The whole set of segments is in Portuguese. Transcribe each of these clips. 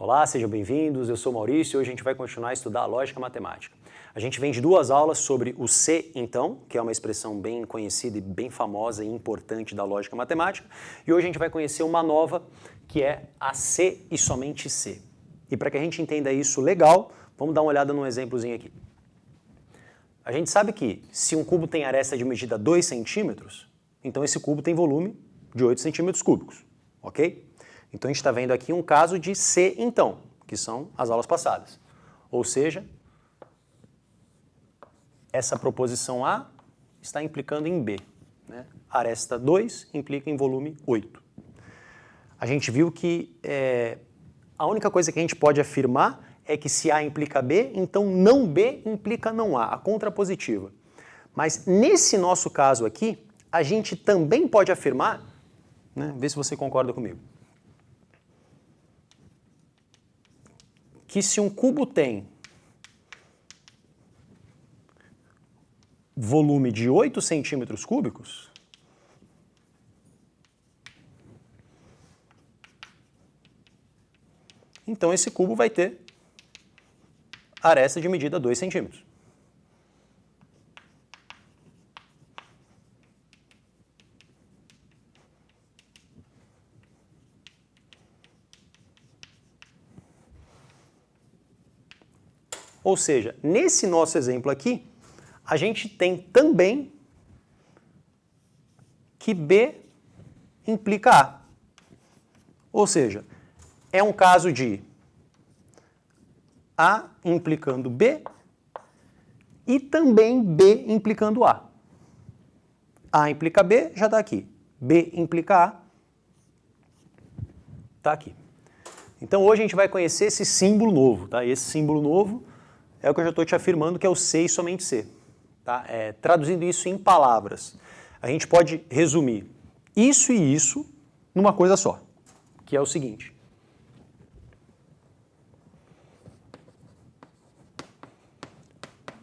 Olá, sejam bem-vindos, eu sou Maurício e hoje a gente vai continuar a estudar a lógica matemática. A gente vem de duas aulas sobre o se então, que é uma expressão bem conhecida e bem famosa e importante da lógica matemática, e hoje a gente vai conhecer uma nova, que é a se e somente se. E para que a gente entenda isso legal, vamos dar uma olhada num exemplozinho aqui. A gente sabe que se um cubo tem aresta de medida 2 centímetros, então esse cubo tem volume de 8 centímetros cúbicos, ok? Então a gente está vendo aqui um caso de se então, que são as aulas passadas. Ou seja, essa proposição A está implicando em B. Né? Aresta 2 implica em volume 8. A gente viu que a única coisa que a gente pode afirmar é que se A implica B, então não B implica não A, a contrapositiva. Mas nesse nosso caso aqui, a gente também pode afirmar, né, vê se você concorda comigo, que se um cubo tem volume de 8 centímetros cúbicos, então esse cubo vai ter aresta de medida 2 centímetros. Ou seja, nesse nosso exemplo aqui, a gente tem também que B implica A. Ou seja, é um caso de A implicando B e também B implicando A. A implica B, já está aqui. B implica A, está aqui. Então hoje a gente vai conhecer esse símbolo novo. Tá? Esse símbolo novo é o que eu já estou te afirmando, que é o se e somente se. Tá? Traduzindo isso em palavras, a gente pode resumir isso e isso numa coisa só, que é o seguinte.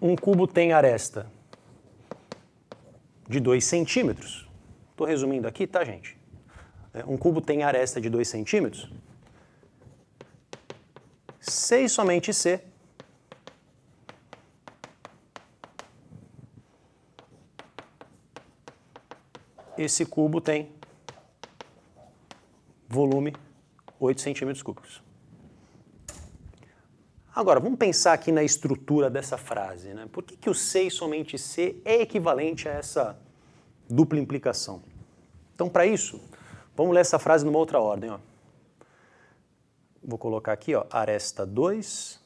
Um cubo tem aresta de 2 centímetros. Estou resumindo aqui, tá, gente? Um cubo tem aresta de 2 centímetros. Se e somente se esse cubo tem volume 8 centímetros cúbicos. Agora, vamos pensar aqui na estrutura dessa frase. Né? Por que o se e somente se é equivalente a essa dupla implicação? Então, para isso, vamos ler essa frase numa outra ordem. Ó. Vou colocar aqui, ó, aresta 2,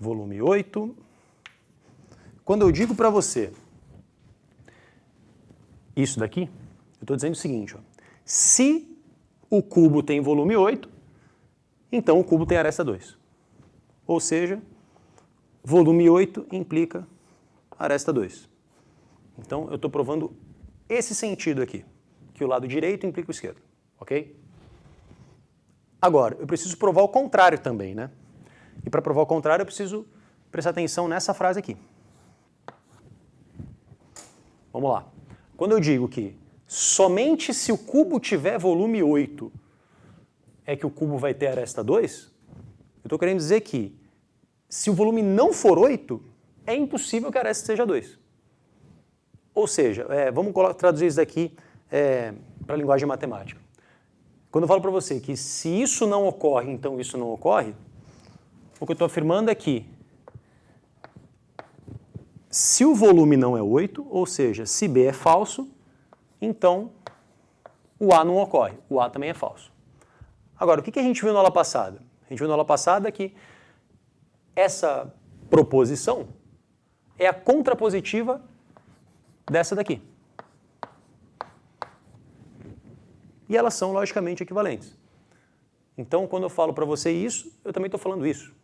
volume 8. Quando eu digo para você isso daqui, eu estou dizendo o seguinte, ó, se o cubo tem volume 8, então o cubo tem aresta 2. Ou seja, volume 8 implica aresta 2. Então eu estou provando esse sentido aqui, que o lado direito implica o esquerdo, ok? Agora, eu preciso provar o contrário também, né? E para provar o contrário eu preciso prestar atenção nessa frase aqui. Vamos lá. Quando eu digo que somente se o cubo tiver volume 8 é que o cubo vai ter aresta 2, eu estou querendo dizer que se o volume não for 8, é impossível que a aresta seja 2. Ou seja, vamos traduzir isso daqui para a linguagem matemática. Quando eu falo para você que se isso não ocorre, então isso não ocorre, o que eu estou afirmando é que se o volume não é 8, ou seja, se B é falso, então o A não ocorre, o A também é falso. Agora, o que a gente viu na aula passada? A gente viu na aula passada que essa proposição é a contrapositiva dessa daqui. E elas são logicamente equivalentes. Então, quando eu falo para você isso, eu também estou falando isso.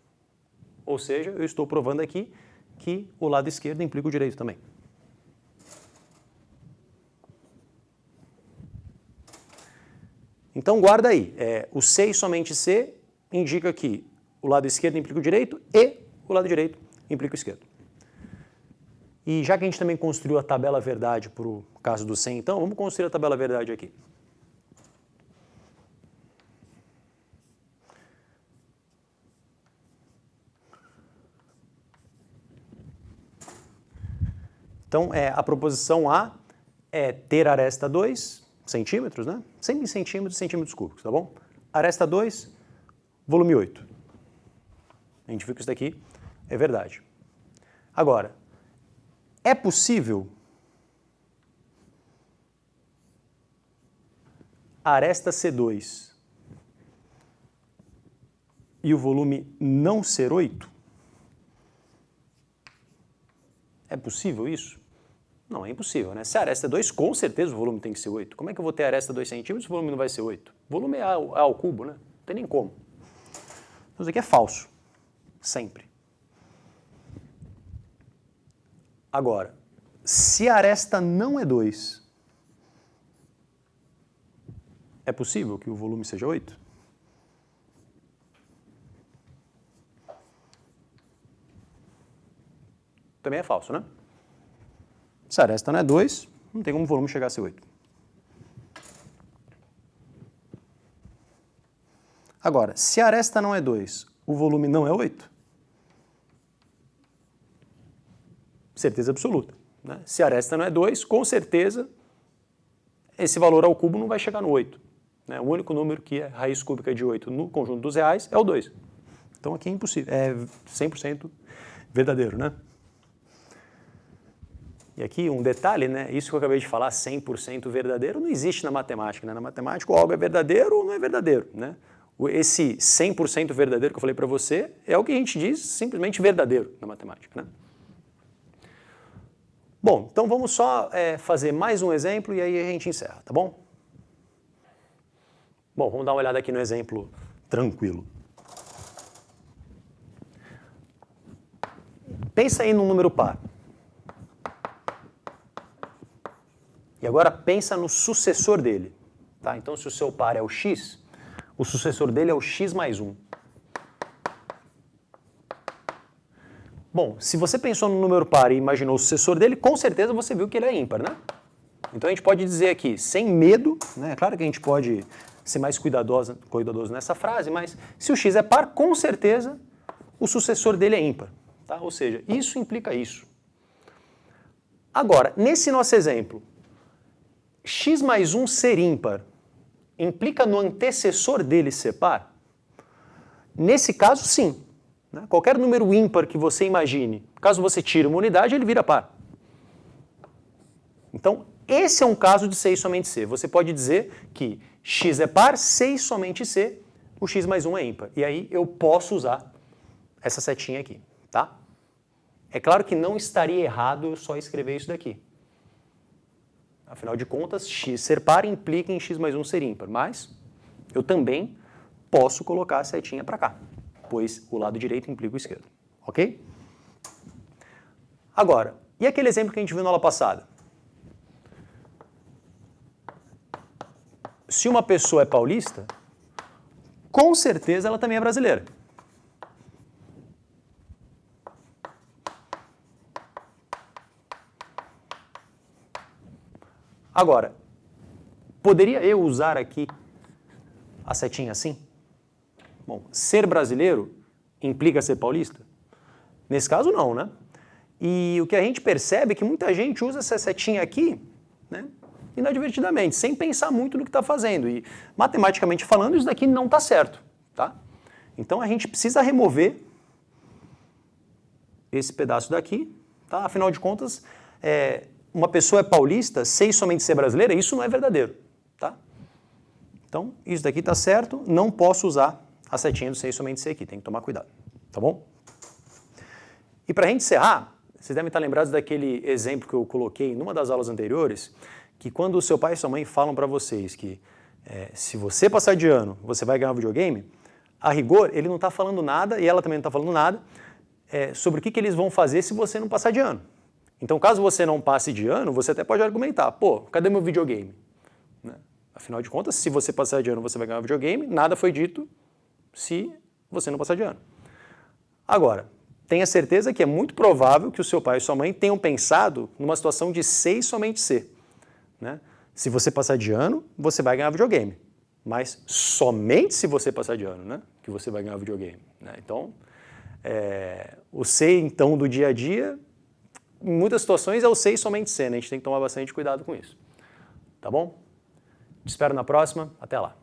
Ou seja, eu estou provando aqui que o lado esquerdo implica o direito também. Então guarda aí, o se e somente se indica que o lado esquerdo implica o direito e o lado direito implica o esquerdo. E já que a gente também construiu a tabela verdade para o caso do se, então, vamos construir a tabela verdade aqui. Então, a proposição A é ter aresta 2 centímetros, né? Sempre em centímetros e centímetros cúbicos, tá bom? Aresta 2, volume 8. A gente viu que isso daqui é verdade. Agora, é possível a aresta C2 e o volume não ser 8? É possível isso? Não, é impossível, né? Se a aresta é 2, com certeza o volume tem que ser 8. Como é que eu vou ter a aresta 2 centímetros e o volume não vai ser 8? O volume é A ao cubo, né? Não tem nem como. Então isso aqui é falso. Sempre. Agora, se a aresta não é 2, é possível que o volume seja 8? Também é falso, né? Se a aresta não é 2, não tem como o volume chegar a ser 8. Agora, se a aresta não é 2, o volume não é 8? Certeza absoluta, né? Se a aresta não é 2, com certeza esse valor ao cubo não vai chegar no 8. Né? O único número que é raiz cúbica de 8 no conjunto dos reais é o 2. Então aqui é impossível, é 100% verdadeiro, né? E aqui um detalhe, né? Isso que eu acabei de falar, 100% verdadeiro, não existe na matemática, né? Na matemática, algo é verdadeiro ou não é verdadeiro, né? Esse 100% verdadeiro que eu falei para você é o que a gente diz simplesmente verdadeiro na matemática, né? Bom, então vamos só fazer mais um exemplo e aí a gente encerra, tá bom? Bom, vamos dar uma olhada aqui no exemplo tranquilo. Pensa aí num número par. E agora pensa no sucessor dele. Tá? Então, se o seu par é o x, o sucessor dele é o x mais 1. Bom, se você pensou no número par e imaginou o sucessor dele, com certeza você viu que ele é ímpar, né? Então a gente pode dizer aqui, sem medo, né? É claro que a gente pode ser mais cuidadoso nessa frase, mas se o x é par, com certeza o sucessor dele é ímpar. Tá? Ou seja, isso implica isso. Agora, nesse nosso exemplo, x mais 1 ser ímpar implica no antecessor dele ser par? Nesse caso, sim. Né? Qualquer número ímpar que você imagine, caso você tire uma unidade, ele vira par. Então, esse é um caso de C e somente C. Você pode dizer que x é par, C e somente C, o x mais 1 é ímpar. E aí eu posso usar essa setinha aqui, tá? É claro que não estaria errado eu só escrever isso daqui. Afinal de contas, x ser par implica em x mais 1 ser ímpar, mas eu também posso colocar a setinha para cá, pois o lado direito implica o esquerdo, ok? Agora, e aquele exemplo que a gente viu na aula passada? Se uma pessoa é paulista, com certeza ela também é brasileira. Agora, poderia eu usar aqui a setinha assim? Bom, ser brasileiro implica ser paulista? Nesse caso, não, né? E o que a gente percebe é que muita gente usa essa setinha aqui, né, inadvertidamente, sem pensar muito no que está fazendo. E, matematicamente falando, isso daqui não está certo, tá? Então, a gente precisa remover esse pedaço daqui, tá? Afinal de contas, uma pessoa é paulista sem somente ser brasileira, isso não é verdadeiro, tá? Então, isso daqui está certo, não posso usar a setinha do sem somente ser aqui, tem que tomar cuidado, tá bom? E para a gente encerrar, vocês devem estar lembrados daquele exemplo que eu coloquei numa das aulas anteriores, que quando o seu pai e sua mãe falam para vocês que se você passar de ano, você vai ganhar um videogame, a rigor, ele não está falando nada, e ela também não está falando nada, sobre o que eles vão fazer se você não passar de ano. Então, caso você não passe de ano, você até pode argumentar, pô, cadê meu videogame? Né? Afinal de contas, se você passar de ano, você vai ganhar um videogame, nada foi dito se você não passar de ano. Agora, tenha certeza que é muito provável que o seu pai e sua mãe tenham pensado numa situação de ser e somente ser. Né? Se você passar de ano, você vai ganhar videogame. Mas somente se você passar de ano, né, que você vai ganhar videogame. Né? Então, o ser, então, do dia a dia em muitas situações é o C e somente C, né? A gente tem que tomar bastante cuidado com isso. Tá bom? Te espero na próxima. Até lá.